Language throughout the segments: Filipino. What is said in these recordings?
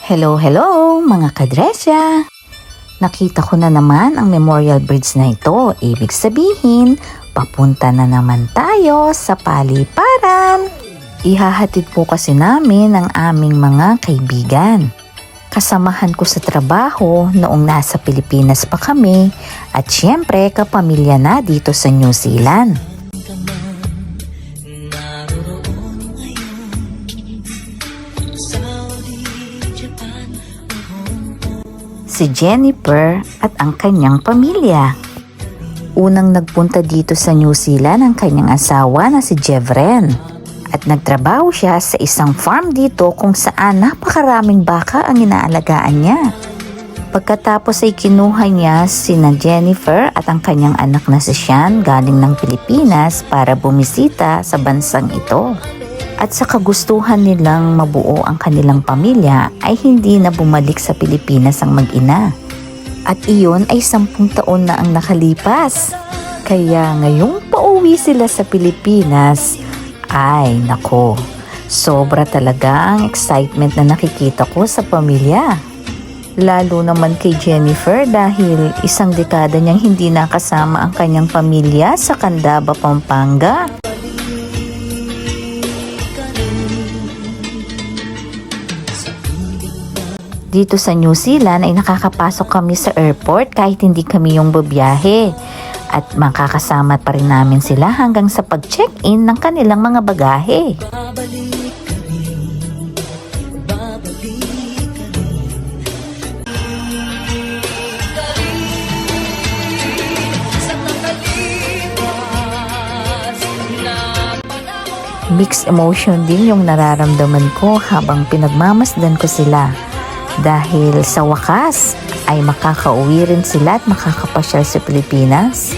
Hello, hello mga kadresya! Nakita ko na naman ang memorial bridge na ito. Ibig sabihin, papunta na naman tayo sa paliparan. Ihahatid po kasi namin ang aming mga kaibigan. Kasamahan ko sa trabaho noong nasa Pilipinas pa kami at syempre kapamilya na dito sa New Zealand. Si Jennifer at ang kanyang pamilya. Unang nagpunta dito sa New Zealand ang kanyang asawa na si Jevren at nagtrabaho siya sa isang farm dito kung saan napakaraming baka ang inaalagaan niya. Pagkatapos ay kinuha niya sina Jennifer at ang kanyang anak na si Sean galing ng Pilipinas para bumisita sa bansang ito. At sa kagustuhan nilang mabuo ang kanilang pamilya ay hindi na bumalik sa Pilipinas ang mag-ina. At iyon ay 10 taon na ang nakalipas. Kaya ngayong pauwi sila sa Pilipinas, ay nako, sobra talaga ang excitement na nakikita ko sa pamilya. Lalo naman kay Jennifer dahil 1 dekada niyang hindi nakasama ang kanyang pamilya sa Candaba, Pampanga. Dito sa New Zealand ay nakakapasok kami sa airport kahit hindi kami yung babiyahe. At makakasama pa rin namin sila hanggang sa pag-check-in ng kanilang mga bagahe. Mixed emotion din yung nararamdaman ko habang pinagmamasdan ko sila. Dahil sa wakas ay makakauwi rin sila at makakapasyal sa Pilipinas.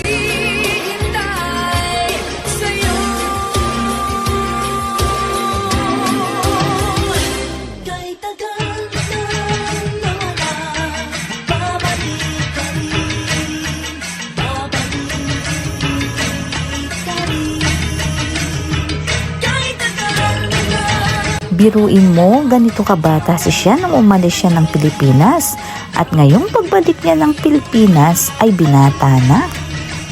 Biruin mo, ganito kabata si siya nung umalis siya ng Pilipinas at ngayong pagbalik niya ng Pilipinas ay binata na.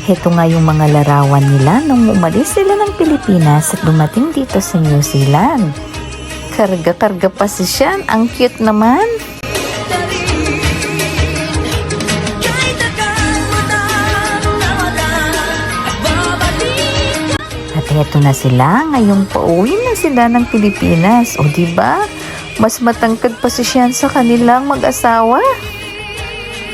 Heto nga yung mga larawan nila nung umalis sila ng Pilipinas at dumating dito sa New Zealand. Karga-karga pa si siya, ang cute naman. Heto na sila, ngayong pauwi na sila ng Pilipinas. O diba, mas matangkad pa si Sean sa kanilang mag-asawa.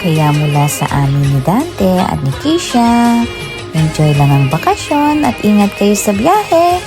Kaya mula sa amin ni Dante at ni Keisha, enjoy lang ang bakasyon at ingat kayo sa biyahe.